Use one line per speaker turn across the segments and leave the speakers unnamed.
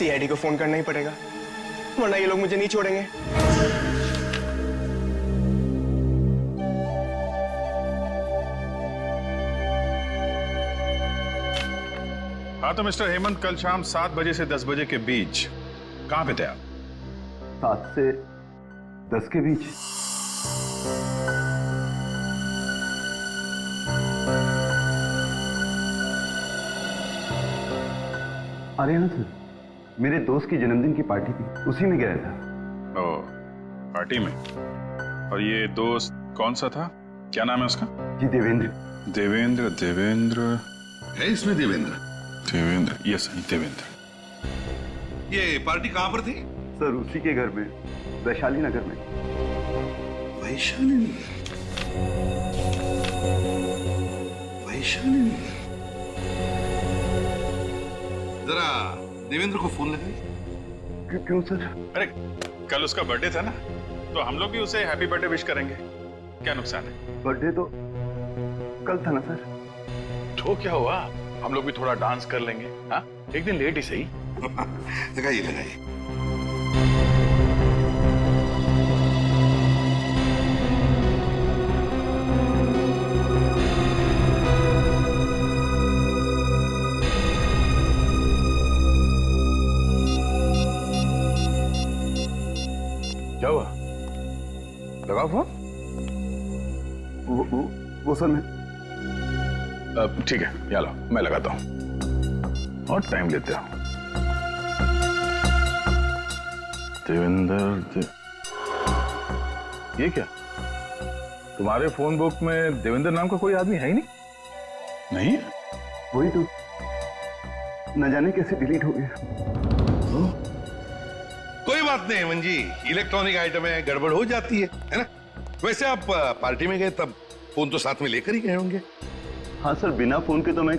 CID को phone करना ही पड़ेगा, वरना ये लोग मुझे नहीं छोड़ेंगे।
हाँ तो मिस्टर हेमंत, कल शाम 7 बजे से 10 बजे के बीच कहां पे थे आप?
7 से 10 के बीच। अरे हाँ सर, मेरे दोस्त की जन्मदिन की पार्टी थी, उसी में गया था।
ओ, पार्टी में? और ये दोस्त कौन सा था? क्या नाम है उसका?
जी देवेंद्र।
देवेंद्र? देवेंद्र
है इसमें देवेंद्र?
देवेंद्र, यस देवेंद्र।
ये पार्टी कहां पर थी?
सर उसी के घर में, वैशाली नगर में।
वैशाली नगर? वैशाली नगर? जरा देवेंद्र को फोन लगाइए।
क्यों सर?
अरे कल उसका बर्थडे था ना, तो हम लोग भी उसे हैप्पी बर्थडे विश करेंगे, क्या नुकसान है?
बर्थडे तो कल था ना सर।
तो क्या हुआ, हम लोग भी थोड़ा डांस कर लेंगे। हाँ, एक दिन लेट ही सही।
लगाइए लगाइए।
क्या हुआ? लगाओ फोन।
वो सर मैं
ठीक है, यहाँ लो, मैं लगाता हूँ और टाइम लेते हो। देवेंद्र ये क्या, तुम्हारे फोन बुक में देवेंद्र नाम का कोई आदमी है ही नहीं? नहीं?
वही तो, न जाने कैसे डिलीट हो गया।
कोई बात नहीं हेमंत जी, इलेक्ट्रॉनिक आइटम है, गड़बड़ हो जाती है ना? वैसे आप पार्टी में गए तब फोन तो साथ में लेकर ही गए होंगे।
हाँ सर, बिना फोन के तो मैं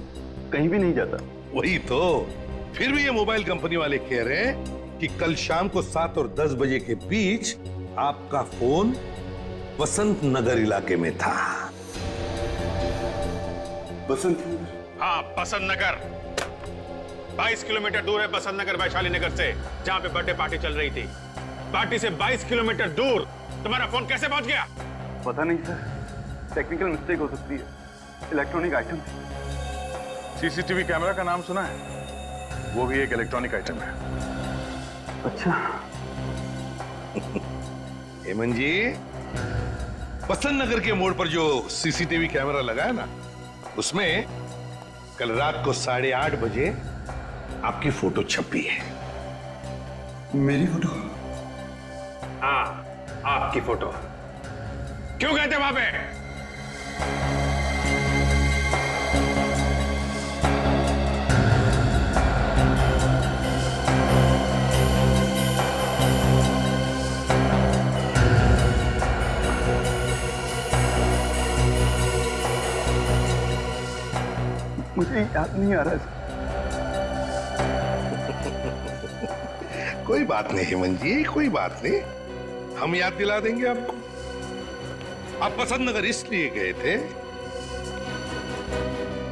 कहीं भी नहीं जाता।
वही तो, फिर भी ये मोबाइल कंपनी वाले कह रहे हैं कि कल शाम को 7 और 10 बजे के बीच आपका फोन बसंत नगर इलाके में था।
बसंत?
हाँ, बसंत नगर। 22 किलोमीटर दूर है बसंत नगर वैशाली नगर से, जहाँ पे बर्थडे पार्टी चल रही थी। पार्टी से 22 किलोमीटर दूर तुम्हारा फोन कैसे पहुंच गया?
पता नहीं सर, टेक्निकल मिस्टेक हो सकती है, इलेक्ट्रॉनिक आइटम।
सीसीटीवी कैमरा का नाम सुना है? वो भी एक इलेक्ट्रॉनिक आइटम है।
अच्छा।
हेमंत जी, बसंत नगर के मोड़ पर जो सीसीटीवी कैमरा लगा है ना, उसमें कल रात को 8:30 बजे आपकी फोटो छपी है।
मेरी फोटो?
हाँ, आपकी फोटो।
क्यों गए थे वहां पे?
मुझे याद नहीं आ रहा है।
कोई बात नहीं हेमंत जी, कोई बात नहीं, हम याद दिला देंगे आपको। आप बसंत नगर इसलिए गए थे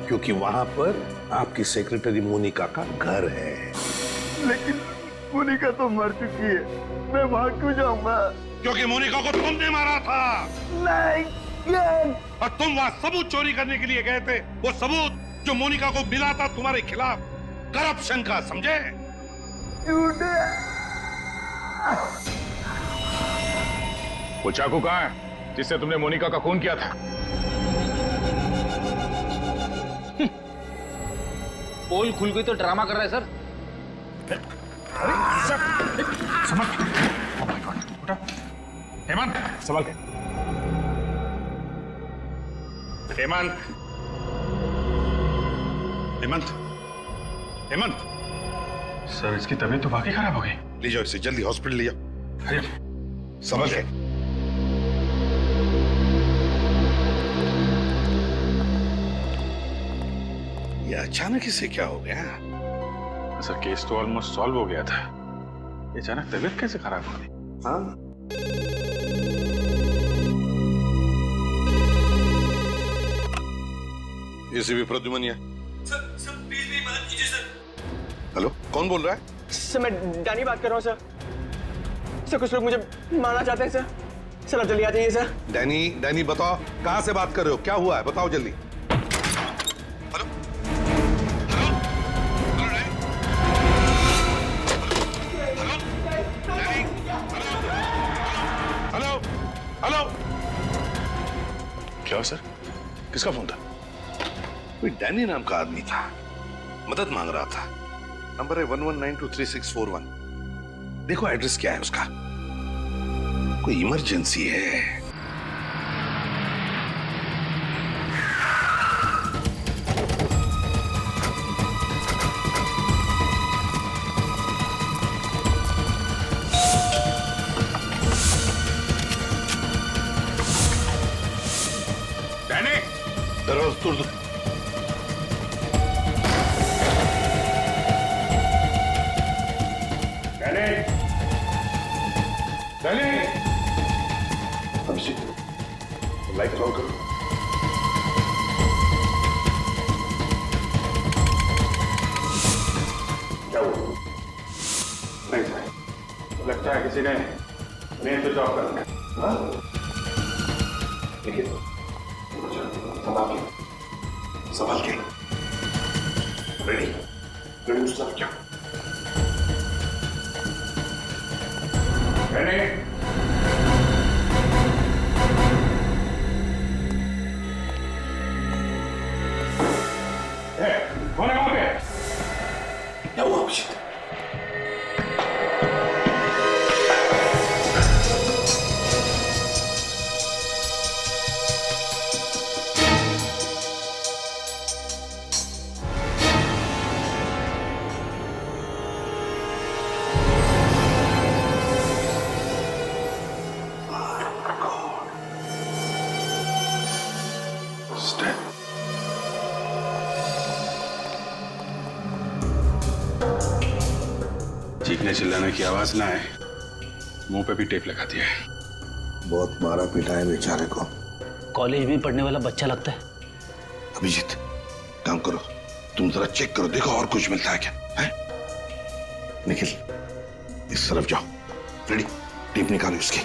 क्योंकि वहां पर आपकी सेक्रेटरी मोनिका का घर है।
लेकिन मोनिका तो मर चुकी है, मैं वहां क्यों जाऊंगा?
क्योंकि मोनिका को तुमने मारा था।
नहीं।
और तुम वहां सबूत चोरी करने के लिए गए थे, वो सबूत जो मोनिका को मिला था तुम्हारे खिलाफ करप्शन का, समझे?
वो चाकू कहाँ है जिससे तुमने मोनिका का खून किया था?
पोल खुल गई तो ड्रामा कर रहा है सर।
हेमंत, संभाल के। हेमंत, हेमंत, हेमंत। सर, इसकी तबीयत तो वाकई खराब हो गई।
ले जाओ इसे, जल्दी हॉस्पिटल ले जाओ।
अरे
समझ गए? ये अचानक इसे क्या हो गया?
सर, केस तो ऑलमोस्ट सॉल्व हो गया था, ये अचानक तबीयत कैसे खराब हो गई?
हाँ, एसीपी प्रद्युमन है।
सर प्लीज मेरी मदद कीजिए सर।
हेलो, कौन बोल रहा है?
सर मैं डैनी बात कर रहा हूँ सर। सर कुछ लोग मुझे मारना चाहते हैं सर। सर आप जल्दी आ जाइए सर।
डैनी, डैनी बताओ कहां से बात कर रहे हो, क्या हुआ है, बताओ जल्दी। हेलो हेलो हेलो,
क्या हो सर? किसका फोन था?
कोई डैनी नाम का आदमी था, मदद मांग रहा था। नंबर है 11923641। देखो एड्रेस क्या है उसका, कोई इमरजेंसी है।
डैनी,
दरवाजा तोड़ दो। डैनी, अभिषेक लाइट ऑन करो।
क्या हुआ? नहीं सर, लगता है किसी ने मेन स्विच ऑफ कर दिया।
देखिए संभाल के रेडी रेडी उस तरफ क्या
कौन है वहां पे?
क्या हुआ अभिषेक?
चीखने चिल्लाने की आवाज ना आए, मुंह पे भी टेप लगा दिया है।
बहुत मारा पीटा है बेचारे को।
कॉलेज में पढ़ने वाला बच्चा लगता है।
अभिजीत काम करो, तुम जरा चेक करो, देखो और कुछ मिलता है क्या है? निखिल इस तरफ जाओ, रेडी टेप निकालो इसकी।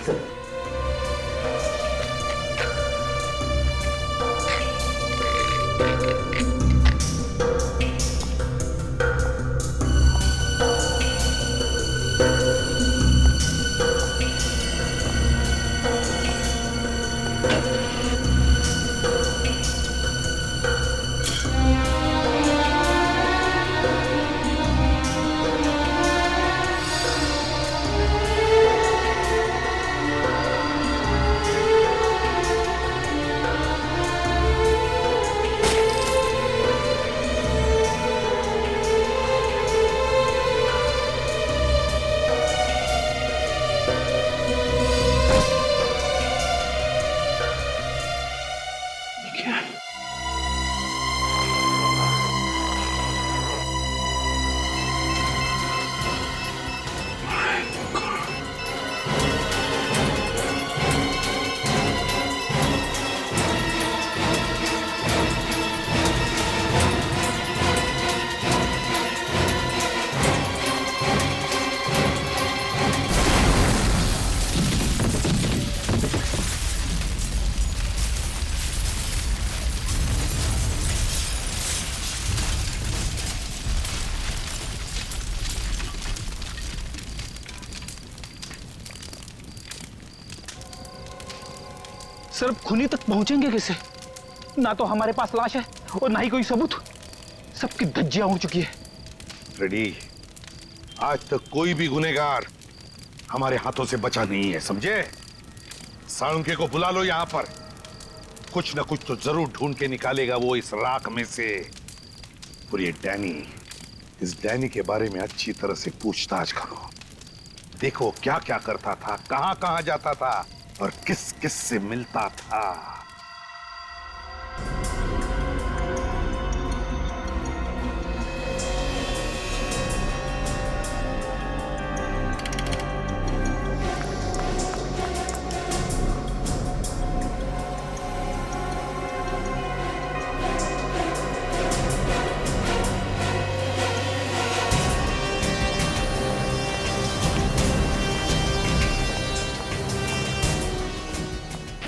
सर खूनी तक पहुंचेंगे कैसे? ना तो हमारे पास लाश है और ना ही कोई सबूत। सबकी धज्जियां उड़ चुकी है।
रेडी, आज तक कोई भी गुनहगार हमारे हाथों से बचा नहीं है, समझे? साळुंके को बुला लो यहां पर, कुछ ना कुछ तो जरूर ढूंढ के निकालेगा वो इस राख में से। और ये डैनी, इस डैनी के बारे में अच्छी तरह से पूछताछ करो। देखो क्या क्या करता था, कहां कहां जाता था और किस किस से मिलता था।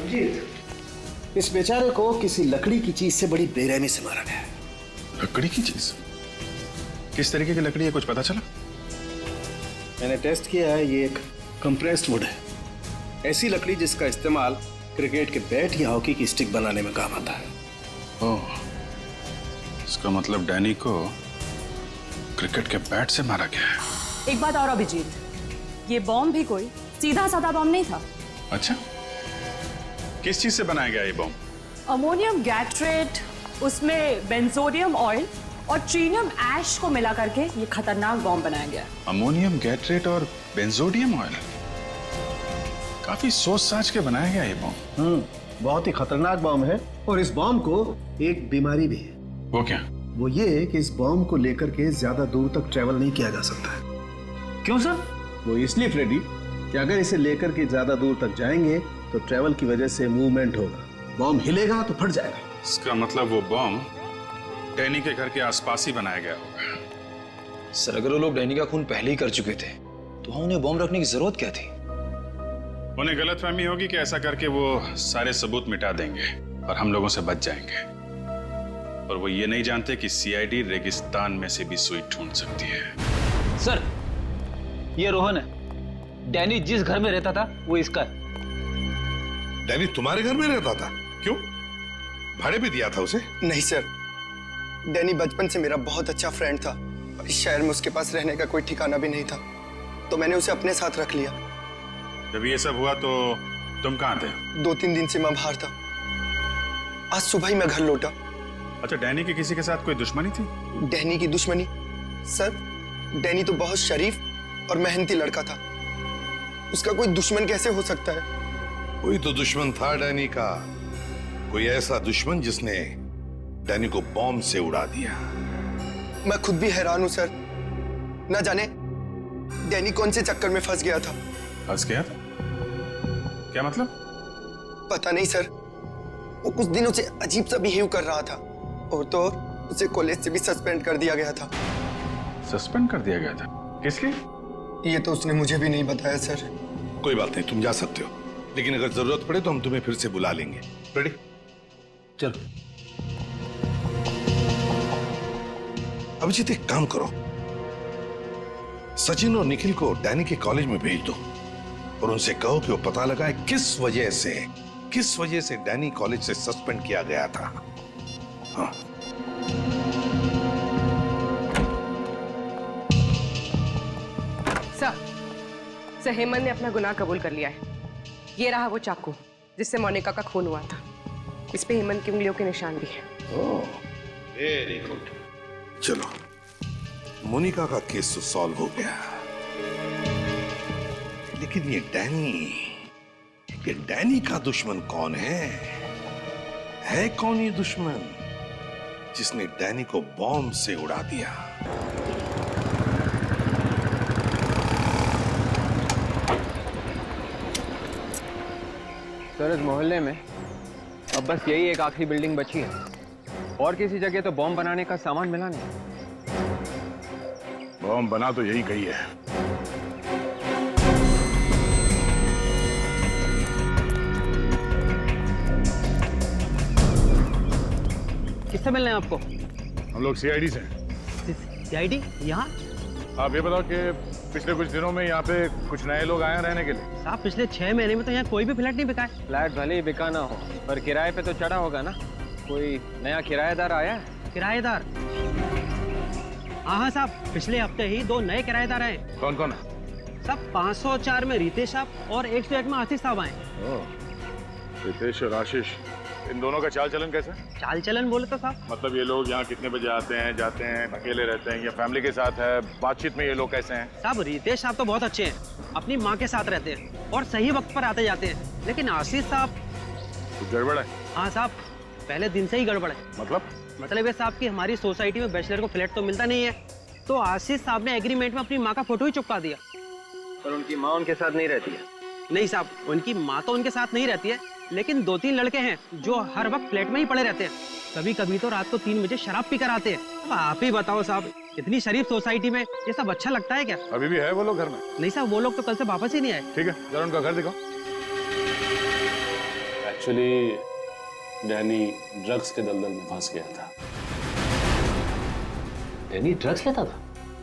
अभिजीत, इस बेचारे को किसी लकड़ी की चीज से बड़ी बेरहमी से मारा गया है।
लकड़ी की चीज? किस तरीके की लकड़ी है, कुछ पता चला?
मैंने टेस्ट किया है, ये एक कंप्रेस्ड वुड है। ऐसी लकड़ी जिसका इस्तेमाल क्रिकेट के बैट या हॉकी की स्टिक बनाने में काम आता है।
ओह, इसका मतलब डैनी को क्रिकेट के बैट से मारा गया है।
एक बात और अभिजीत, ये बॉम्ब भी कोई सीधा साधा बॉम्ब नहीं था।
अच्छा, किस चीज से बनाया गया ये बॉम्ब?
अमोनियम गैट्रेट, उसमें बेंजोडियम ऑयल और ट्रीनियम ऐश को मिला करके ये खतरनाक बॉम्ब बनाया गया।
अमोनियम गैट्रेट और बेंजोडियम ऑयल, काफी सोच साच के बनाया गया ये बॉम्ब।
बहुत ही खतरनाक बॉम्ब है और इस बॉम्ब को एक बीमारी भी है।
वो क्या?
वो ये कि इस बॉम्ब को लेकर के ज्यादा दूर तक ट्रेवल नहीं किया जा सकता है।
क्यों सर?
वो इसलिए फ्रेडी कि अगर इसे लेकर के ज्यादा दूर तक जाएंगे तो ट्रेवल की वजह से मूवमेंट होगा, बॉम्ब हिलेगा तो फट जाएगा।
इसका मतलब वो बॉम्ब डैनी के घर के आसपास ही बनाया गया होगा।
सर, अगर वो लोग डैनी का खून पहले ही कर चुके थे तो वहां उन्हें बॉम्ब रखने की जरूरत क्या थी?
उन्हें गलतफहमी होगी कि ऐसा करके वो सारे सबूत मिटा देंगे और हम लोगों से बच जाएंगे। और वो ये नहीं जानते कि सीआईडी रेगिस्तान में से भी सुई ढूंढ सकती है।
सर, ये रोहन है। डैनी जिस घर में रहता था वो इसका है।
डैनी तुम्हारे घर में रहता था? क्यों, भाड़े भी दिया था उसे?
नहीं सर, डैनी बचपन से मेरा बहुत अच्छा फ्रेंड था और इस शहर में उसके पास रहने का कोई ठिकाना भी नहीं था, तो मैंने उसे अपने साथ रख लिया।
जब ये सब हुआ तो तुम कहाँ थे?
2-3 दिन से मैं बाहर था, आज सुबह ही मैं घर लौटा।
अच्छा, डैनी की किसी के साथ कोई दुश्मनी थी?
डैनी की दुश्मनी? सर, डैनी तो बहुत शरीफ और मेहनती लड़का था, उसका कोई दुश्मन कैसे हो सकता है?
कोई तो दुश्मन था डैनी का, कोई ऐसा दुश्मन जिसने डैनी को बॉम्ब से उड़ा दिया।
मैं खुद भी हैरान हूं सर, न जाने डैनी कौन से चक्कर में फंस गया था।
फंस गया था? क्या मतलब?
पता नहीं सर, वो कुछ दिनों से अजीब सा बिहेव कर रहा था और तो उसे कॉलेज से भी सस्पेंड कर दिया गया था।
सस्पेंड कर दिया गया था? किसके?
ये तो उसने मुझे भी नहीं बताया सर।
कोई बात नहीं, तुम जा सकते हो, लेकिन अगर जरूरत पड़े तो हम तुम्हें फिर से बुला लेंगे। रेडी?
चलो।
अभिजीत, एक काम करो, सचिन और निखिल को डैनी के कॉलेज में भेज दो और उनसे कहो कि वो पता लगाए किस वजह से डैनी कॉलेज से सस्पेंड किया गया था। हाँ।
सर, हेमंत ने अपना गुनाह कबूल कर लिया है। ये रहा वो चाकू जिससे मोनिका का खून हुआ था, इस पे हेमंत की उंगलियों के निशान भी है।
ओह, वेरी गुड। चलो, मोनिका का केस तो सॉल्व हो गया, लेकिन ये डैनी का दुश्मन कौन है? कौन ये दुश्मन जिसने डैनी को बॉम्ब से उड़ा दिया?
सर, इस मोहल्ले में अब बस यही एक आखिरी बिल्डिंग बची है और किसी जगह तो बॉम्ब बनाने का सामान मिला नहीं।
बॉम्ब बना तो यही गई है।
किससे मिलना है आपको?
हम लोग सीआईडी से।
सीआईडी? यहाँ?
आप ये बताओ कि पिछले कुछ दिनों में यहाँ पे कुछ नए लोग आए हैं रहने के लिए?
साहब, पिछले 6 महीने में तो यहाँ कोई भी फ्लैट नहीं बिका है।
फ्लैट भले ही बिका ना हो, पर किराए पे तो चढ़ा होगा ना। कोई नया किराएदार आया है?
किराएदार? हाँ साहब, पिछले हफ्ते ही 2 नए किराएदार आए।
कौन कौन?
सब 504 में रितेश साहब और 101 में आशीष साहब आए।
रितेश और आशीष, इन दोनों का चाल चलन कैसा?
चाल चलन बोले तो साहब,
मतलब ये लोग यहाँ कितने बजे आते हैं, जाते हैं, अकेले रहते हैं या फैमिली के साथ है? बातचीत में ये लोग कैसे हैं?
साहब रितेश साहब तो बहुत अच्छे हैं, अपनी माँ के साथ रहते हैं और सही वक्त पर आते जाते हैं। लेकिन आशीष साहब
कुछ गड़बड़ है?
हाँ साहब, पहले दिन से ही गड़बड़ है। मतलब ये साहब कि हमारी सोसाइटी में बैचलर को फ्लैट तो मिलता नहीं है, तो आशीष साहब ने एग्रीमेंट में अपनी माँ का फोटो ही चिपका दिया।
पर उनकी माँ उनके साथ नहीं रहती है?
नहीं साहब, उनकी माँ तो उनके साथ नहीं रहती है, लेकिन 2-3 लड़के हैं जो हर वक्त फ्लैट में ही पड़े रहते हैं। कभी कभी तो रात को 3 बजे शराब पीकर आते हैं। अब आप ही बताओ साहब, इतनी शरीफ सोसाइटी में ये सब अच्छा लगता है क्या?
अभी भी है वो लोग घर में?
नहीं साहब, वो लोग तो कल से वापस ही नहीं आए।
ठीक है, जरा उनका घर दिखाओ।
एक्चुअली डैनी ड्रग्स के दलदल में फंस गया था।
डैनी ड्रग्स लेता था?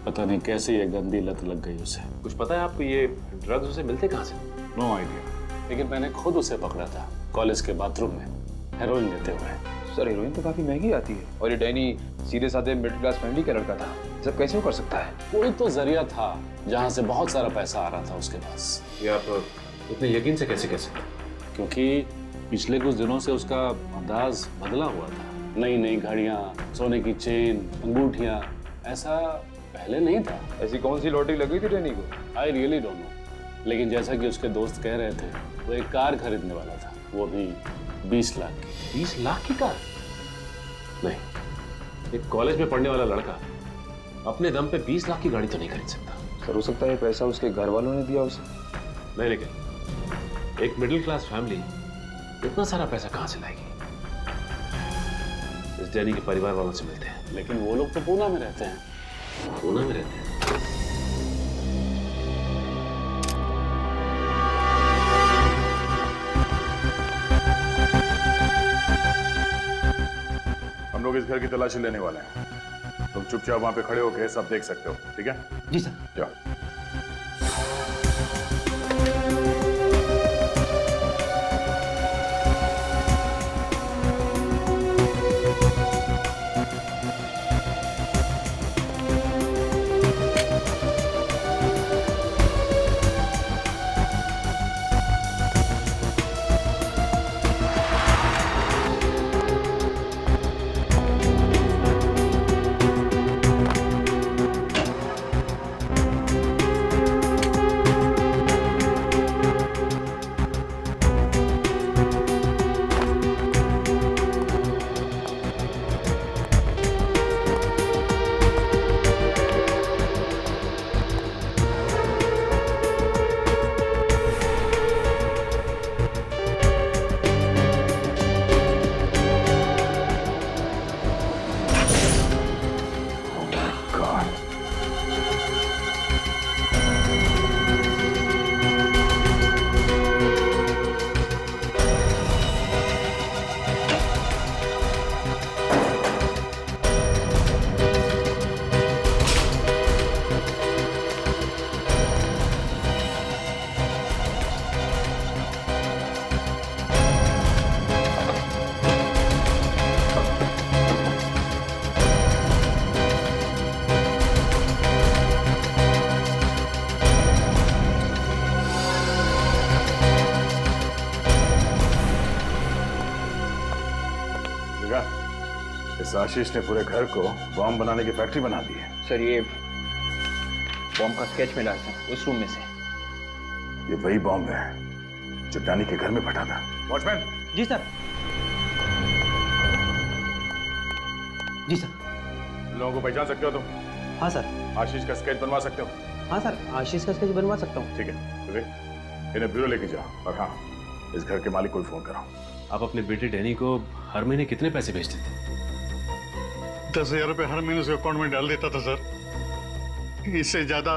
पता नहीं कैसे ये गंदी लत लग गई उसे।
कुछ पता है आपको ये ड्रग्स उसे मिलते कहाँ से?
नो आइडिया, लेकिन मैंने खुद उसे पकड़ा था कॉलेज के बाथरूम में हेरोइन लेते हुए।
सर हेरोइन तो काफी महंगी आती है, और ये डैनी सीधे साधे मिडिल क्लास फैमिली का लड़का था, सब कैसे वो कर सकता है?
कोई तो जरिया था जहाँ से बहुत सारा पैसा आ रहा था उसके पास।
ये आप इतने यकीन से कैसे कह सकते?
क्योंकि पिछले कुछ दिनों से उसका अंदाज बदला हुआ था। नई नई घड़ियां, सोने की चेन, अंगूठियां, ऐसा पहले नहीं था।
ऐसी कौन सी लॉटरी लगी थी डैनी को?
आई रियली डोंट नो, लेकिन जैसा कि उसके दोस्त कह रहे थे वो एक कार खरीदने वाला था, वो भी 20 लाख की।
20 लाख की कार? नहीं, एक कॉलेज में पढ़ने वाला लड़का अपने दम पे 20 लाख की गाड़ी तो नहीं खरीद सकता।
सर हो सकता है ये पैसा उसके घर वालों ने दिया उसे।
नहीं, लेकिन एक मिडिल क्लास फैमिली इतना सारा पैसा कहां से लाएगी? इस डैनी के परिवार वालों से मिलते हैं।
लेकिन वो लोग तो पूना में रहते हैं।
पूना में रहते हैं?
हम लोग इस घर की तलाशी लेने वाले हैं। तुम चुपचाप वहां पे खड़े होकर सब देख सकते हो, ठीक है?
जी सर।
जाओ। इस आशीष ने पूरे घर को बॉम्ब बनाने की फैक्ट्री बना दी है।
सर ये बॉम्ब का स्केच मिला है उस रूम में से।
ये वही बॉम्ब है जो डैनी के घर में फटा था। वॉचमैन।
जी सर। जी सर।
लोगों को पहचान सकते हो तुम?
हाँ सर।
आशीष का स्केच बनवा सकते हो?
हाँ सर, आशीष का स्केच बनवा सकता हूँ।
ठीक है, तो इन्हें ब्यूरो लेके जाओ, और हाँ इस घर के मालिक को फोन कराओ।
आप अपने बेटे डैनी को हर महीने कितने पैसे भेजते थे?
10,000 रुपये हर महीने उसके अकाउंट में डाल देता था सर। इससे ज्यादा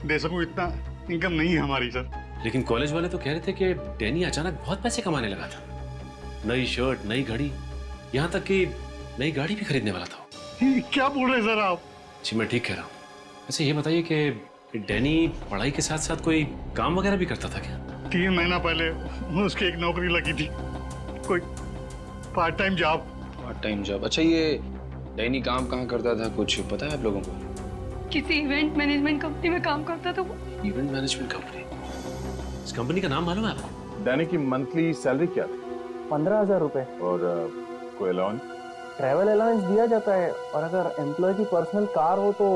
दे सकूं इतना इनकम नहीं है हमारी सर।
लेकिन कॉलेज वाले तो कह रहे थे कि डैनी अचानक बहुत पैसे कमाने लगा था। नई शर्ट, नई घड़ी, यहाँ तक कि नई गाड़ी भी खरीदने वाला था।
क्या बोल रहे हैं सर आप?
जी मैं ठीक कह रहा हूँ। वैसे ये बताइए कि डैनी पढ़ाई के साथ साथ कोई काम वगैरह भी करता था क्या?
3 महीना पहले उसकी एक नौकरी लगी थी, कोई part time job.
Part time job? अच्छा ये डैनी काम कहाँ करता था, कुछ पता है आप लोगों को?
किसी इवेंट मैनेजमेंट कंपनी में काम करता था वो।
Event management company? इस कंपनी का नाम मालूम है आपको?
डैनी की मंथली सैलरी क्या थी?
15,000 रुपए।
और कोई अलाउंस?
ट्रैवल अलाउंस दिया जाता है, और अगर एम्प्लॉय की पर्सनल कार हो तो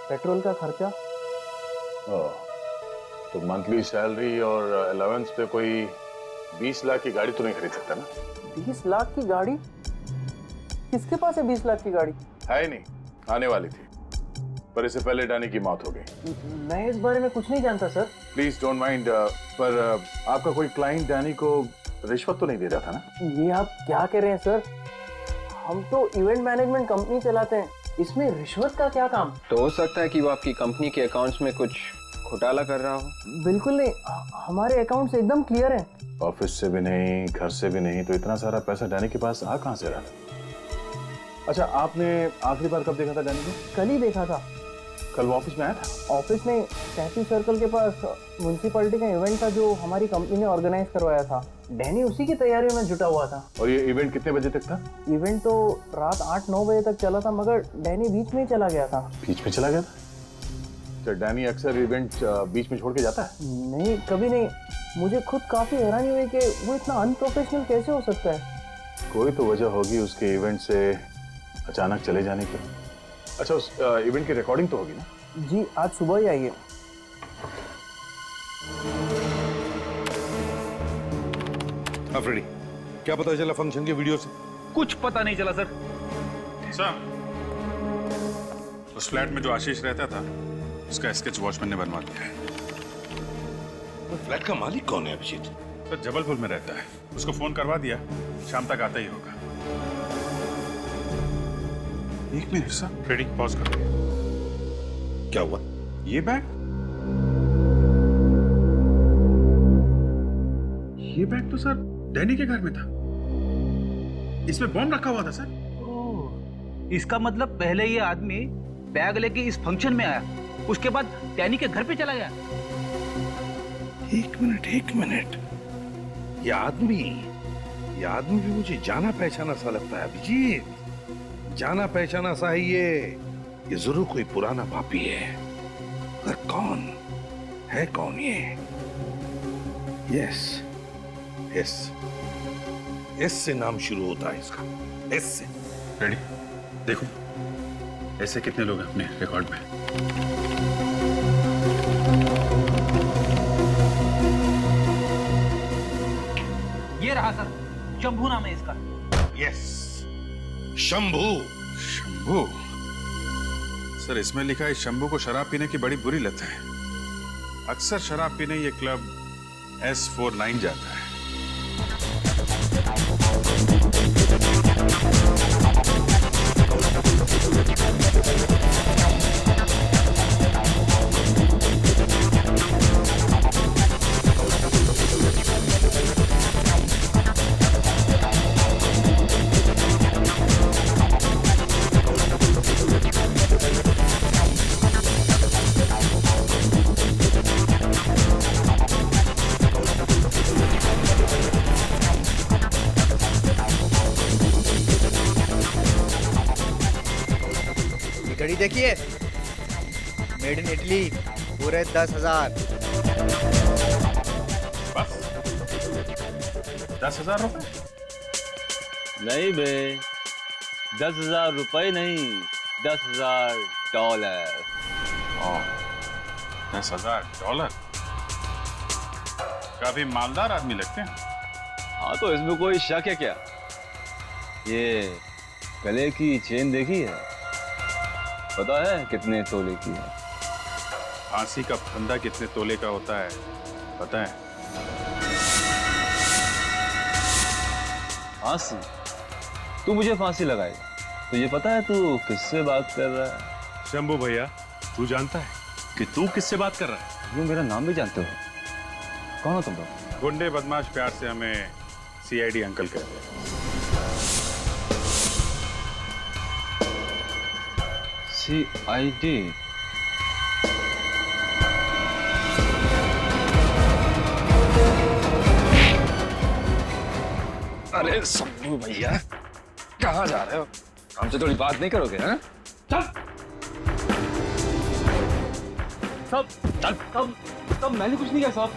पेट्रोल का खर्चा।
तो मंथली सैलरी और अलाउंस पे कोई 20 लाख की गाड़ी तो नहीं खरीद सकता ना?
20 लाख की गाड़ी? किसके पास है 20 लाख की गाड़ी?
है ही नहीं, आने वाली थी, पर इससे पहले डैनी की मौत हो गई।
मैं इस बारे में कुछ नहीं जानता सर।
प्लीज डोंट माइंड, पर आपका कोई क्लाइंट डैनी को रिश्वत तो नहीं दे रहा था ना?
ये आप क्या कह रहे हैं सर? हम तो इवेंट मैनेजमेंट कंपनी चलाते हैं, इसमें रिश्वत का क्या काम?
तो हो सकता है कि वो आपकी कंपनी के अकाउंट्स में कुछ घोटाला कर रहा हो।
बिल्कुल नहीं, हमारे अकाउंट्स एकदम क्लियर हैं।
ऑफिस से भी नहीं, घर से भी नहीं, तो इतना सारा पैसा डैनी के पास आ कहां से रहा? अच्छा, आपने आखिरी बार कब देखा था डैनी को?
कल ही देखा था।
कल वो ऑफिस में आया था?
ऑफिस में टैक्सी सर्कल के पास म्युनिसिपैलिटी का इवेंट था जो हमारी कंपनी ने ऑर्गेनाइज करवाया था। डैनी उसी की तैयारियों में जुटा हुआ था।
और ये इवेंट कितने बजे तक था?
इवेंट तो रात 8-9 बजे तक चला था, मगर डैनी बीच में ही चला गया था।
बीच में चला गया था? क्या डैनी अक्सर इवेंट बीच में छोड़ के जाता है?
नहीं, कभी नहीं। मुझे खुद काफी हैरानी हुई कि वो इतना अनप्रोफेशनल कैसे हो सकता है।
कोई तो वजह होगी उसके इवेंट से अचानक चले जाने की। अच्छा, उस इवेंट की रिकॉर्डिंग तो होगी ना?
जी, आज सुबह ही आई है।
फ्रेडी, क्या पता चला फंक्शन के वीडियो से?
कुछ पता नहीं चला सर।
सर, उस फ्लैट में जो आशीष रहता था उसका स्केच वॉचमैन ने बनवा दिया है।
फ्लैट का मालिक कौन है अभिजीत?
सर, जबलपुर में रहता है। उसको फोन करवा दिया, शाम तक आता ही होगा। एक मिनट सर, फ्रेडी पॉज करो।
क्या हुआ?
ये बैग तो सर डैनी के घर में था। इसमें बॉम्ब रखा हुआ था सर।
ओह, इसका मतलब पहले ये आदमी बैग लेके इस फंक्शन में आया, उसके बाद डैनी के घर पे चला गया।
एक मिनट, ये आदमी भी मुझे जाना पहचाना सा लगता है अभिजीत। जाना पहचाना सा है ये जरूर कोई पुराना पापी है। पर कौन ये? एस से नाम शुरू होता है इसका, एस से।
रेडी, देखो ऐसे कितने लोग हैं अपने रिकॉर्ड में।
ये रहा सर, शंभू नाम है इसका।
यस, शंभू।
सर, इसमें लिखा है शंभू को शराब पीने की बड़ी बुरी लत है। अक्सर शराब पीने ये क्लब S49 जाता है।
घड़ी देखिए, मेड इन इटली, पूरे 10,000।
बस 10,000 रुपए?
नहीं बे, 10,000 रुपए नहीं, $10,000।
10,000? काफी मालदार आदमी लगते हैं।
हाँ, तो इसमें कोई शक है क्या? ये गले की चेन देखी है? पता है कितने तोले की है?
फांसी का फंदा कितने तोले का होता है पता है?
फांसी? तू मुझे फांसी लगाएगा? तुझे पता है तू किससे बात कर रहा है?
शंभू भैया, तू जानता है कि तू किससे बात कर रहा है?
तुम मेरा नाम भी जानते हो? कौन हो तुम लोग?
गुंडे बदमाश प्यार से हमें CID अंकल कहते हैं।
CID? अरे शंभू भैया, कहाँ जा रहे हो? हमसे थोड़ी बात नहीं करोगे? हैं? चल।
सब मैंने कुछ नहीं किया साहब,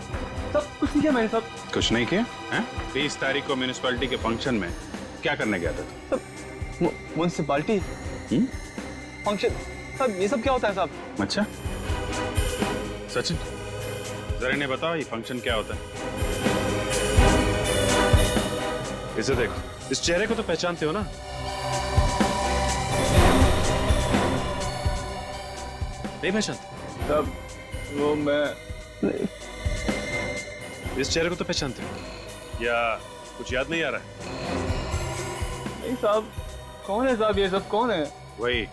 सब कुछ नहीं किया मैंने साहब।
कुछ नहीं किया? 30 तारीख को म्यूनिसिपैलिटी के फंक्शन में क्या करने गया था?
Municipality function? साहब ये सब क्या होता है साहब?
अच्छा सचिन, जरा इन्हें बताओ ये फंक्शन क्या होता है?
इसे देखो, इस चेहरे को तो पहचानते हो ना? नहीं पहचानते?
तब वो मैं
इस चेहरे को तो पहचानते हो या कुछ याद नहीं आ रहा है?
नहीं साहब, कौन है साहब? ये सब कौन है?
वही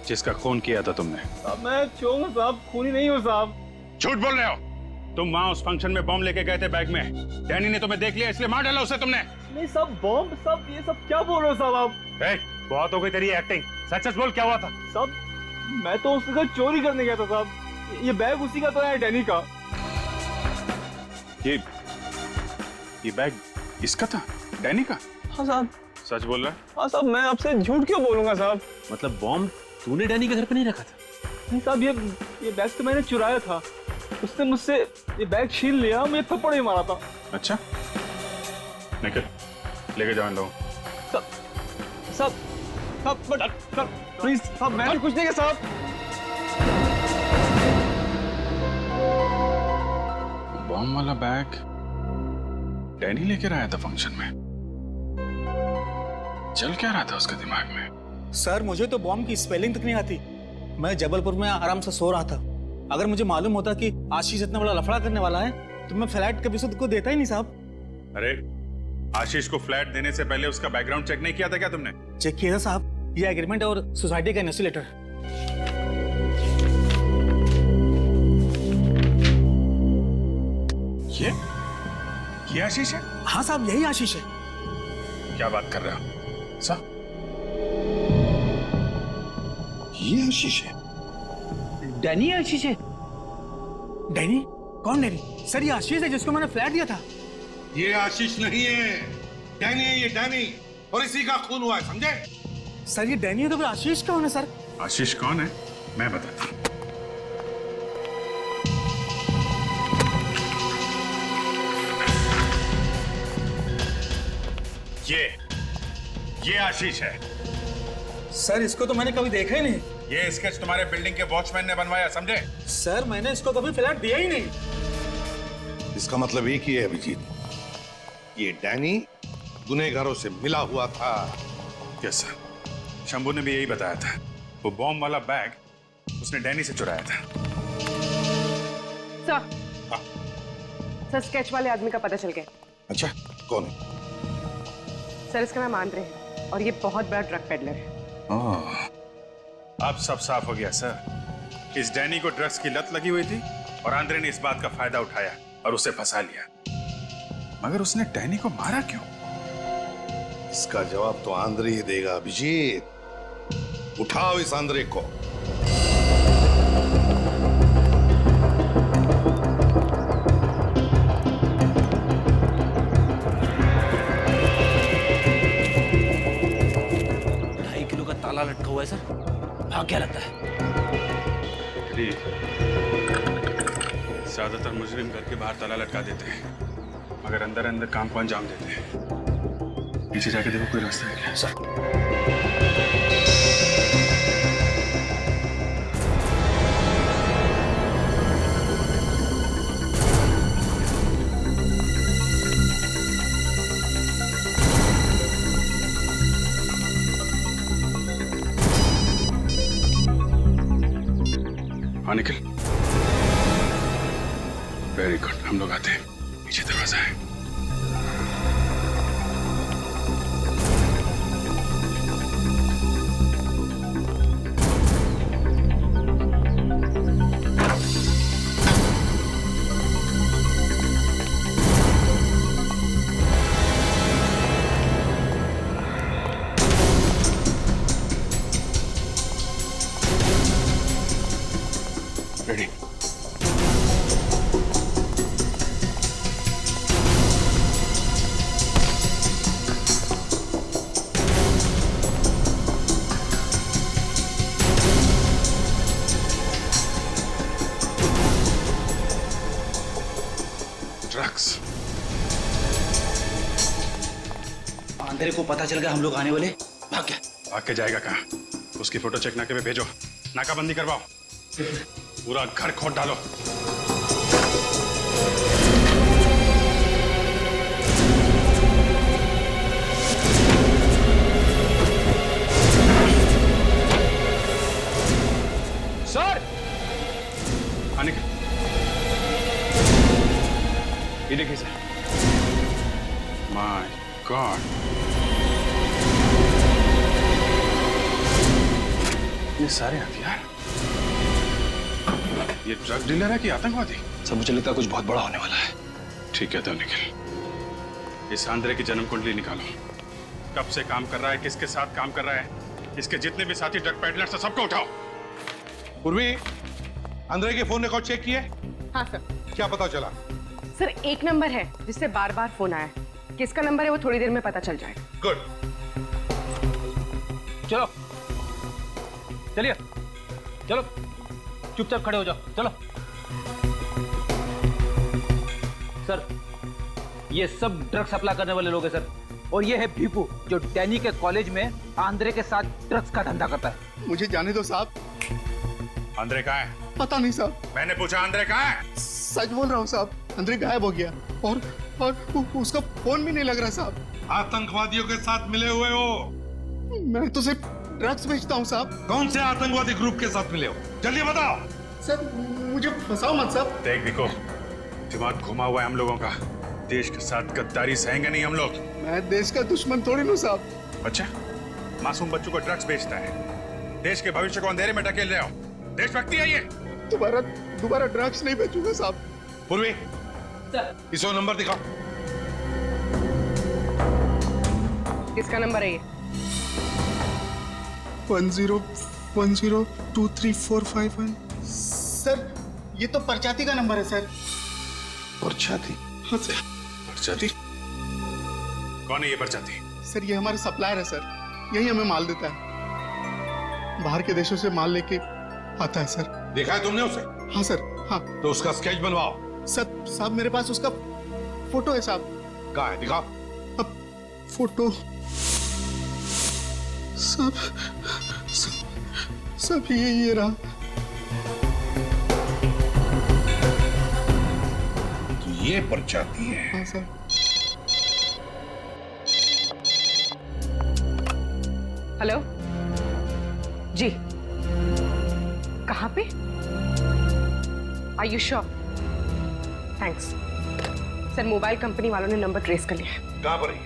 जिसका खून किया था तुमने।
साहब मैं चोर हूँ साहब, खूनी नहीं हूँ साहब।
झूठ बोल रहे हो? तुम वहां उस फंक्शन में बॉम्ब लेके गए थे बैग में। डैनी ने तुम्हें देख लिया इसलिए मार डाला उसे तुमने।
नहीं सब बॉम्ब सब ये सब क्या बोल रहे हो साहब आप?
बहुत हो गई तेरी एक्टिंग, सच सच बोल क्या हुआ था?
सब मैं तो उसके घर चोरी करने गया था साहब। ये बैग उसी का तो है, डैनी का।
ये बैग इसका था, डैनी का?
हाँ साहब।
सच बोल रहा है?
हाँ साहब, मैं आपसे झूठ क्यों बोलूंगा साहब?
मतलब बॉम्ब तूने डैनी के घर पे नहीं रखा था?
नहीं साहब, ये बैग तो मैंने चुराया था। उसने मुझसे ये बैग छीन लिया, मुझे थप्पड़ ही मारा था।
अच्छा, निकल, लेके जाओ इन लोगों।
साहब प्लीज साहब, मैंने कुछ नहीं किया साहब।
बॉम्ब वाला बैग डैनी लेकर आया था फंक्शन में। चल क्या रहा था उसके दिमाग में?
सर मुझे तो बॉम्ब की स्पेलिंग तक नहीं आती। मैं जबलपुर में आराम से सो रहा था। अगर मुझे मालूम होता कि आशीष इतना बड़ा लफड़ा करने वाला है तो मैं फ्लैट कभी खुद को देता ही नहीं साहब।
अरे आशीष को फ्लैट देने से पहले उसका बैकग्राउंड चेक नहीं किया था क्या तुमने?
चेक किया था साहब, ये एग्रीमेंट और सोसाइटी का एनओसी लेटर।
ये आशीष है?
हाँ साहब, यही आशीष है।
क्या बात कर रहे हो साहब?
ये आशीष है?
डैनी आशीष है? डैनी? कौन डैनी? सर ये आशीष है जिसको मैंने फ्लैट दिया था।
ये आशीष नहीं है, डैनी है ये, डैनी। और इसी का खून हुआ है, समझे?
सर ये डैनी है तो फिर आशीष कौन है सर?
आशीष कौन है मैं बताता हूं। ये आशीष है।
सर इसको तो मैंने कभी देखा ही नहीं।
ये स्केच तुम्हारे बिल्डिंग के वॉचमैन ने बनवाया, समझे?
सर मैंने इसको कभी फ्लैट दिया ही नहीं।
इसका मतलब एक ही है अभिजीत, ये डैनी गुनहगारों से मिला हुआ था।
यस सर, शंभू ने भी यही बताया था। वो बॉम्ब वाला बैग उसने डैनी से चुराया था।
सर स्केच वाले आदमी का पता चल गया।
अच्छा, कौन है?
सर इसका नाम आंद्रे है और ये बहुत बड़ा ड्रग पेडलर है।
अब सब साफ हो गया सर। इस डैनी को ड्रग्स की लत लगी हुई थी और आंद्रे ने इस बात का फायदा उठाया और उसे फंसा लिया। मगर उसने डैनी को मारा क्यों?
इसका जवाब तो आंद्रे ही देगा अभिजीत। उठाओ इस आंद्रे को।
ताला लटका हुआ है सर, भाग क्या लगता है?
ज्यादातर मुजरिम घर के बाहर ताला लटका देते हैं, मगर अंदर अंदर काम को अंजाम देते हैं। पीछे जाके देखो कोई रास्ता है क्या? सर निकल। वेरी गुड, हम लोग आते हैं। पीछे दरवाजा है। रेडी? ड्रग्स।
आंद्रे को पता चल गया हम लोग आने वाले, भाग गया।
भाग के जाएगा कहाँ? उसकी फोटो चेक नाके पे भेजो, नाकाबंदी करवाओ, पूरा घर खोद डालो।
सर
आने का ये देखिए सर। माय गॉड, ये सारे हथियार ये ड्रग डीलर है कि आतंकवादी?
सब मुझे लगता है कुछ बहुत बड़ा होने वाला है।
ठीक है तो निखिल, इस आंद्रे की जन्म कुंडली निकालो। कब से काम कर रहा है, किसके साथ काम कर रहा है, इसके जितने भी साथी ड्रग पेडलर्स हैं सबको उठाओ।
पूर्वी, आंद्रे के फोन रिकॉर्ड चेक किए?
हाँ सर।
क्या पता चला?
सर एक नंबर है जिससे बार बार फोन आया, किसका नंबर है वो थोड़ी देर में पता चल जाएगा।
गुड।
चलो चलिए, चलो चुपचाप खड़े हो जाओ, चलो। सर ये सब ड्रग सप्लाई करने वाले लोग हैं सर, और ये है भीपू जो डैनी के कॉलेज में आंद्रे के साथ ड्रग्स का धंधा करता है।
मुझे जाने दो साहब।
आंद्रे कहाँ है?
पता नहीं साहब।
मैंने पूछा आंद्रे कहाँ है?
सच बोल रहा हूँ साहब, आंद्रे गायब हो गया और उसका फोन भी नहीं लग रहा साहब।
आतंकवादियों के साथ मिले हुए हो?
मैं तो सिर्फ ड्रग्स बेचता हूँ साहब।
कौन से आतंकवादी ग्रुप के साथ मिले हो? जल्दी बताओ।
सर मुझे फंसाओ मत साहब।
देख बिको, दिमाग घुमा हुआ है हम लोगों का। देश के साथ गद्दारी सहेंगे नहीं हम लोग।
मैं देश का दुश्मन थोड़ी हूँ साहब।
अच्छा, मासूम बच्चों को ड्रग्स बेचता है, देश के भविष्य को अंधेरे में ढकेल रहे हो। देशभक्ति है ये?
दोबारा ड्रग्स नहीं बेचूंगा साहब।
पूर्वी, इसो नंबर दिखाओ।
किसका नंबर है ये?
10102345 सर, ये तो परचाती का नंबर है सर।
परचाती?
हाँ सर।
परचाती? कौन है ये परचाती?
सर ये हमारा सप्लायर है सर, यही हमें माल देता है, बाहर के देशों से माल लेके आता है सर।
देखा है तुमने उसे?
हाँ सर, हाँ।
तो उसका स्केच बनवाओ।
सर साहब मेरे पास उसका फोटो है साहब।
कहाँ है? दिखाओ।
अब फोटो सब ये रहा।
तो ये परचाती है?
हाँ सर।
हेलो जी, कहाँ पे? Are you sure? Thanks sir. Mobile company वालों ने नंबर ट्रेस कर लिया है।
कहाँ पर है?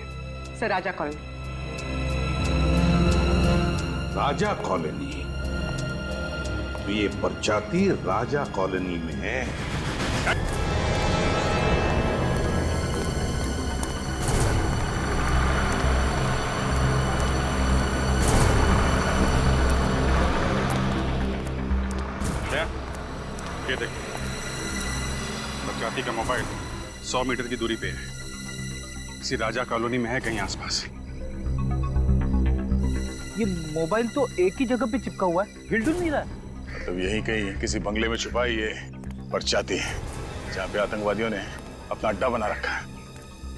सर राजा कॉलोनी।
राजा कॉलोनी? तो ये परचाती राजा कॉलोनी में है।
ये देखो, परचाती का मोबाइल 100 मीटर की दूरी पे है, इसी राजा कॉलोनी में है कहीं आसपास।
ये मोबाइल तो एक ही जगह पे चिपका हुआ है, हिल डुल नहीं रहा है।
मतलब यही कहीं किसी बंगले में छुपा ये परचाती है, जहाँ पे आतंकवादियों ने अपना अड्डा बना रखा है।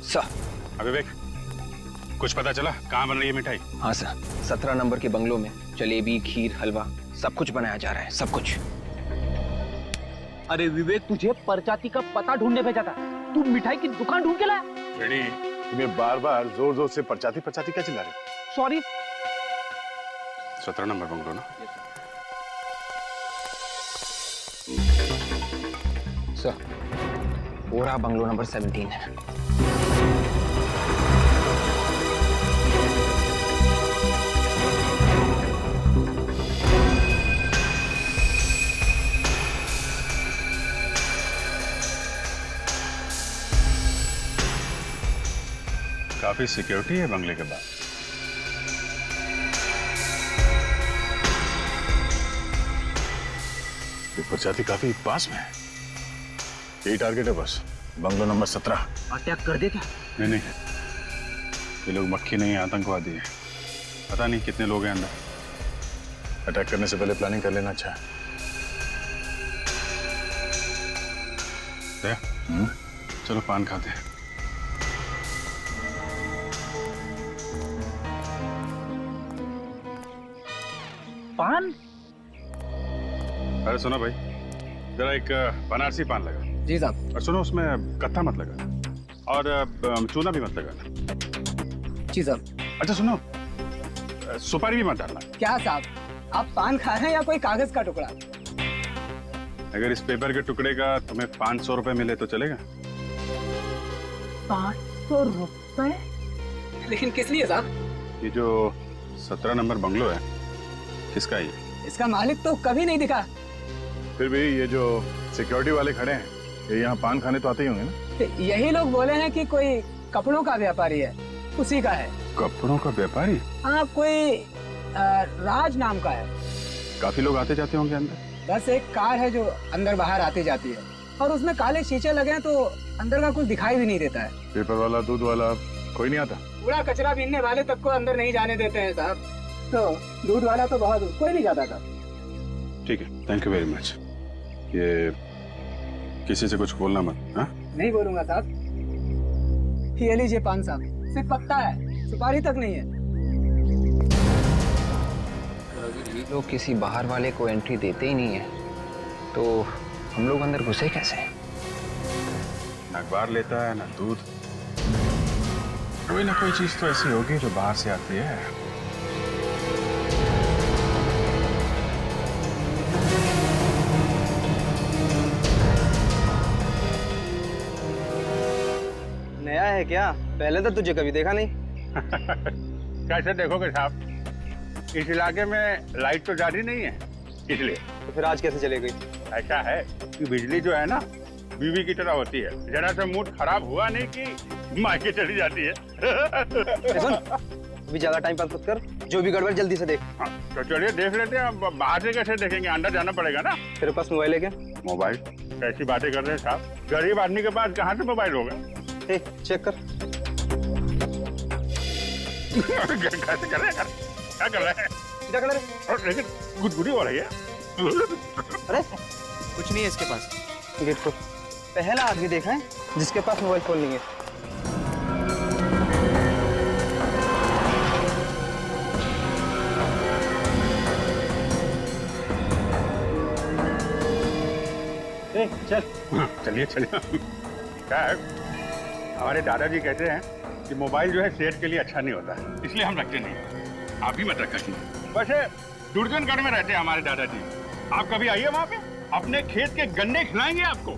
सर
विवेक, कुछ पता चला कहाँ बन रही है मिठाई?
हाँ सर, 17 नंबर के बंगलों में जलेबी, खीर, हलवा सब कुछ बनाया जा रहा है, सब कुछ।
अरे विवेक, तुझे परचाती का पता ढूंढने भेजा था, तू मिठाई की दुकान ढूंढ के लाया।
रेडी, तुम्हें बार-बार जोर-जोर से परचाती क्या चिल्ला रहे?
सॉरी।
17 नंबर बंगलो ना?
सर वो रहा बंगलो नंबर 17 है।
काफी सिक्योरिटी है बंगले के बाद। परचाती काफी पास में है। यही टारगेट है बस, बंगलो नंबर 17।
अटैक कर दे क्या?
नहीं, ये लोग मक्खी नहीं है, आतंकवादी है। पता नहीं कितने लोग हैं अंदर। अटैक करने से पहले प्लानिंग कर लेना अच्छा है। चलो पान खाते हैं।
पान?
अरे सुनो भाई, जरा एक बनारसी पान लगा।
जी साहब।
और सुनो, उसमें कत्था मत लगा और चूना भी मत लगा।
जी साहब।
अच्छा सुनो, सुपारी भी मत डालना।
क्या साहब, आप पान खा रहे हैं या कोई कागज का टुकड़ा?
अगर इस पेपर के टुकड़े का तुम्हें 500 रुपए मिले तो चलेगा?
500 रुपए? लेकिन किस लिए साहब?
ये जो 17 नंबर बंगलो है, किसका है ये?
इसका मालिक तो कभी नहीं दिखा।
फिर भी ये जो सिक्योरिटी वाले खड़े हैं, ये यहाँ पान खाने तो आते ही होंगे ना?
तो यही लोग बोले हैं कि कोई कपड़ों का व्यापारी है, उसी का है।
कपड़ों का व्यापारी?
हाँ, कोई राज नाम का है।
काफी लोग आते जाते होंगे अंदर।
बस एक कार है जो अंदर बाहर आती जाती है, और उसमें काले शीशे लगे हैं तो अंदर का कुछ दिखाई भी नहीं देता है।
पेपर वाला, दूध वाला कोई नहीं आता?
कूड़ा कचरा बीनने वाले तक को अंदर नहीं जाने देते हैं साहब। तो दूध वाला तो बहुत, कोई नहीं जाता था।
ठीक है, थैंक यू वेरी मच। ये किसी से कुछ बोलना मत। हाँ,
नहीं बोलूंगा साहब। ये लीजिए पान साहब, सिर्फ पत्ता है, सुपारी तक नहीं है।
ये लोग किसी बाहर वाले को एंट्री देते ही नहीं है, तो हम लोग अंदर घुसे कैसे?
ना अखबार लेता है ना दूध, कोई ना कोई चीज तो ऐसी होगी जो बाहर से आती है।
नया है क्या? पहले तो तुझे कभी देखा नहीं।
कैसे देखोगे साहब, इस इलाके में लाइट तो जाती नहीं है, इसलिए।
तो फिर आज कैसे चले गई?
ऐसा है कि बिजली जो है ना, बीवी की तरह होती है, जरा सा मूड खराब हुआ नहीं कि मायके चली जाती है।
सुन, अभी ज्यादा टाइम पास मत कर, जो भी गड़बड़ जल्दी से देख।
हाँ, तो चलिए देख लेते हैं। अब बाहर से कैसे देखेंगे, अंदर जाना पड़ेगा ना।
तेरे पास मोबाइल है क्या?
मोबाइल? कैसी बातें कर रहे हैं साहब, गरीब आदमी के पास कहाँ से मोबाइल होगा?
चेक कर।
कैसे कर रहे हैं? क्या कर रहे हैं?
क्या कर रहे हैं?
लेकिन गुदगुदी हो रही है।
अरे कुछ नहीं है इसके पास। गेट खोल। पहला आदमी देखा है जिसके पास मोबाइल फोन नहीं है।
चल चलिए चलिए। क्या है, हमारे दादाजी कहते हैं कि मोबाइल जो है सेहत के लिए अच्छा नहीं होता है, इसलिए हम रखते नहीं। आप भी मत रखिए। वैसे दुर्जनगढ़ में रहते हैं हमारे दादाजी, आप कभी आइए वहाँ पे, अपने खेत के गन्ने खिलाएंगे आपको।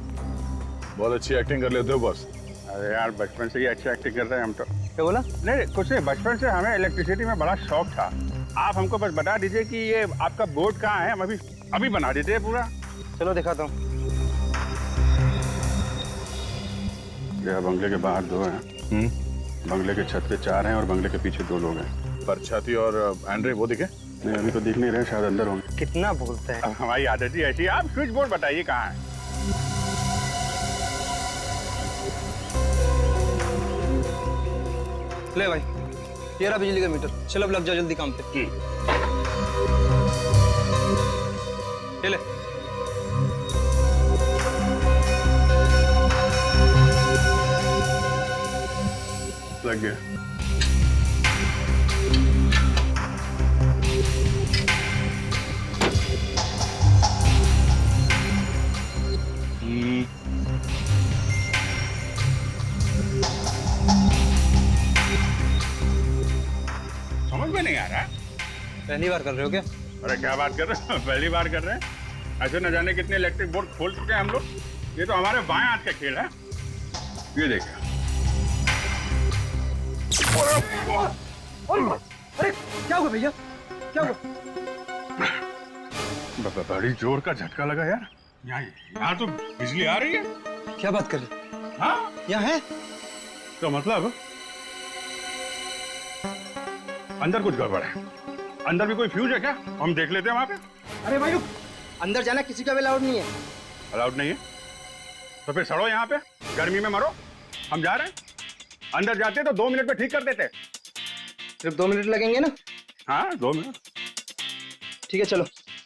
बहुत अच्छी एक्टिंग कर लेते हो बॉस।
अरे यार, बचपन से ही अच्छी एक्टिंग कर रहे हैं हम तो।
क्या बोला?
नहीं कुछ नहीं, बचपन से हमें इलेक्ट्रिसिटी में बड़ा शौक था। आप हमको बस बता दीजिए कि ये आपका बोर्ड कहाँ है, हम अभी बना देते हैं पूरा।
चलो दिखाता हूँ।
यह बंगले के बाहर 2 हैं, बंगले के छत पे 4 हैं और बंगले के पीछे 2 लोग हैं।
पर छाती और एंड्रे वो दिखे?
नहीं, अभी तो दिख नहीं रहे, शायद अंदर होंगे।
कितना बोलता है?
अब हमारी आदत ही ऐसी है। आप स्विच बोर्ड बताइए कहाँ है।
ले भाई, ये रहा बिजली का मीटर। चलो अब लग जाओ जल्दी काम पे। ये ले।
लग गया।
समझ में नहीं आ रहा।
पहली बार कर रहे हो क्या?
अरे क्या बात कर रहे हैं, पहली बार कर रहे हैं। ऐसे न जाने कितने इलेक्ट्रिक बोर्ड खोल चुके हैं हम लोग। ये तो हमारे बाएं हाथ का खेल है। ये देखिए।
अरे क्या हुआ भैया, क्या हुआ?
बड़ी जोर का झटका लगा यार। यहाँ तो बिजली आ रही है।
क्या बात कर रहे?
हाँ,
यहाँ है
तो मतलब अंदर कुछ गड़बड़ है। अंदर भी कोई फ्यूज है क्या? हम देख लेते हैं वहां पे।
अरे भाई रुक, अंदर जाना किसी का भी अलाउड नहीं है।
अलाउड नहीं है तो फिर सड़ो यहाँ पे, गर्मी में मरो। हम जा रहे हैं। अंदर जाते तो 2 मिनट में ठीक कर देते।
सिर्फ 2 मिनट लगेंगे ना?
हाँ 2 मिनट।
ठीक है चलो।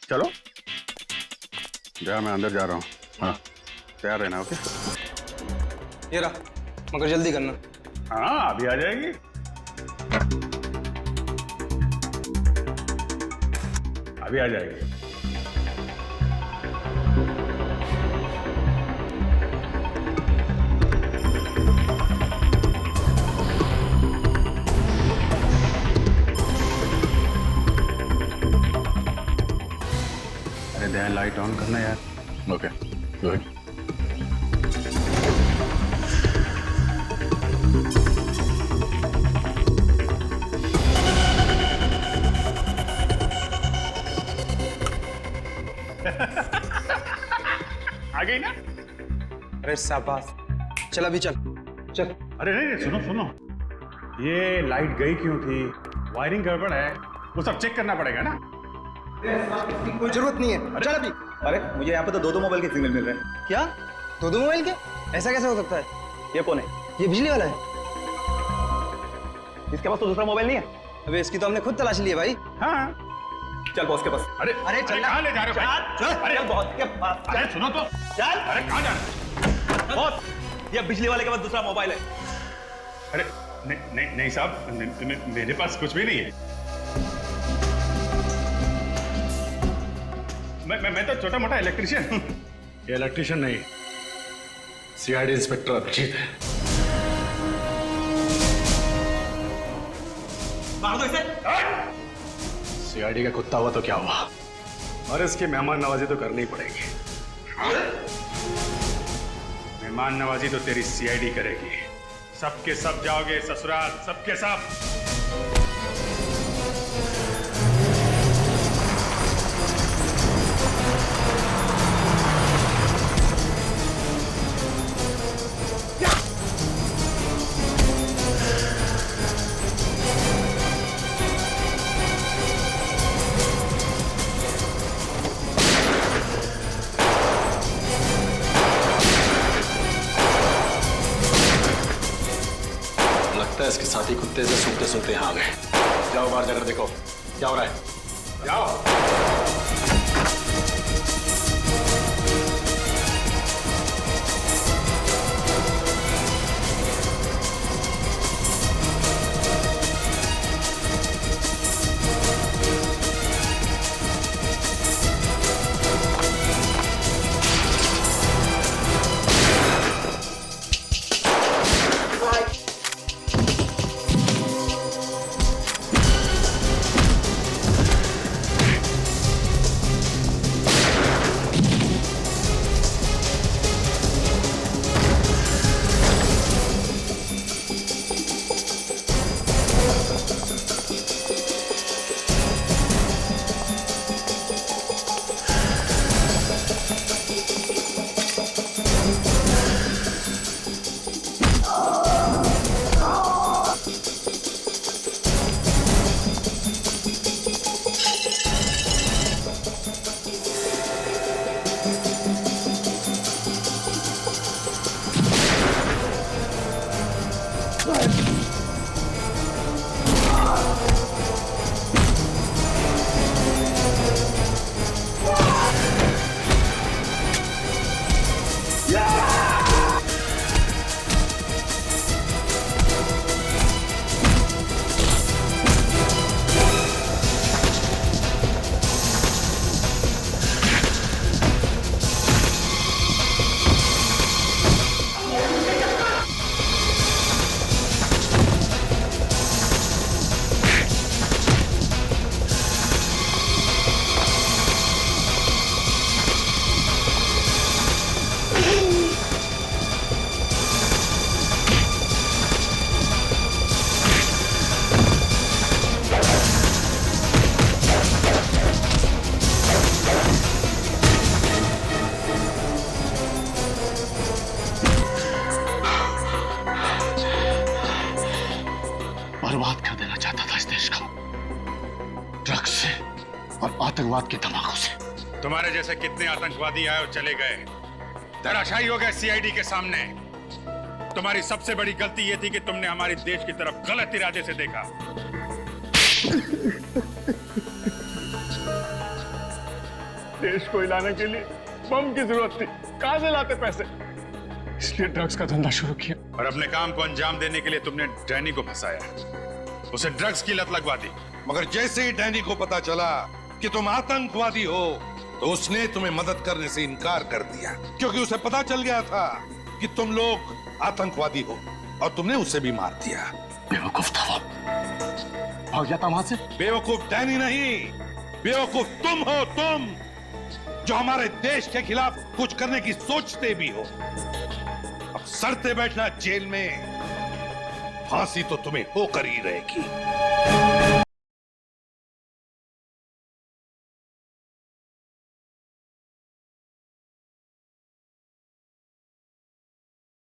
चलो
जा, मैं अंदर जा रहा हूँ। हाँ, तैयार रहना। ओके,
ये रहा, मगर जल्दी करना।
हाँ अभी आ जाएगी। अभी आ जाएगी।
अरे ध्यान, लाइट ऑन करना यार।
Okay, good.
अरे शाबाश, चल अभी चल।
चल। अरे नहीं, सुनो सुनो, ये लाइट गई क्यों थी? वायरिंग गड़बड़ है, वो सब चेक करना पड़ेगा ना।
कोई जरूरत नहीं है, चल अभी।
अरे मुझे यहाँ पे तो दो मोबाइल के सिग्नल मिल रहे हैं।
क्या? दो मोबाइल के? ऐसा कैसे हो सकता है?
ये कौन है?
ये बिजली वाला है।
इसके पास तो दूसरा मोबाइल नहीं है।
अबे इसकी तो हमने खुद तलाश ली है भाई।
हाँ
चल बॉस के पास।
अरे
चल
कहाँ ले जा रहे हो भाई?
चल
अरे
बॉस के पास।
अरे सुनो तो,
चल।
अरे कहाँ जा रहे हो?
बॉस, ये बिजली वाले के पास दूसरा मोबाइल है।
अरे नहीं साहब, मेरे पास कुछ भी नहीं है। मैं तो छोटा मोटा इलेक्ट्रिशियन हूँ। ये इलेक्ट्रिशियन नहीं, सीआईडी इंस्पेक्टर अभिजीत है।
मार दो इसे।
सीआईडी का कुत्ता हुआ तो क्या हुआ, और इसकी मेहमान नवाजी तो करनी पड़ेगी। मेहमान नवाजी तो तेरी सीआईडी करेगी। सबके सब जाओगे ससुराल, सबके सब।
लगता है इसके साथी कुत्ते से सूंघते सूंघते यहाँ आ गए। जाओ बाहर जाकर देखो क्या हो रहा है।
जाओ।
बर्बाद कर देना चाहता था इस देश को, ड्रग्स से और आतंकवाद के धमाकों से।
तुम्हारे जैसे कितने आतंकवादी आए और चले गए, धराशायी हो गए सीआईडी के सामने। तुम्हारी सबसे बड़ी गलती यह थी कि तुमने हमारे देश की तरफ गलत इरादे से देखा। देश को हिलाने के लिए बम की जरूरत थी, कहां से लाते पैसे? इसलिए ड्रग्स का धंधा शुरू किया। और अपने काम को अंजाम देने के लिए तुमने डैनी को फंसाया, उसे ड्रग्स की लत लगवा दी।
मगर जैसे ही डैनी को पता चला कि तुम आतंकवादी हो तो उसने तुम्हें मदद करने से इनकार कर दिया, क्योंकि उसे पता चल गया था कि तुम लोग आतंकवादी हो और तुमने उसे भी मार दिया।
बेवकूफ था वो, भाग जाता वहां से।
बेवकूफ डैनी नहीं, बेवकूफ तुम हो, तुम जो हमारे देश के खिलाफ कुछ करने की सोचते भी हो। अब सड़ते बैठना जेल में, फांसी तो तुम्हें होकर ही रहेगी।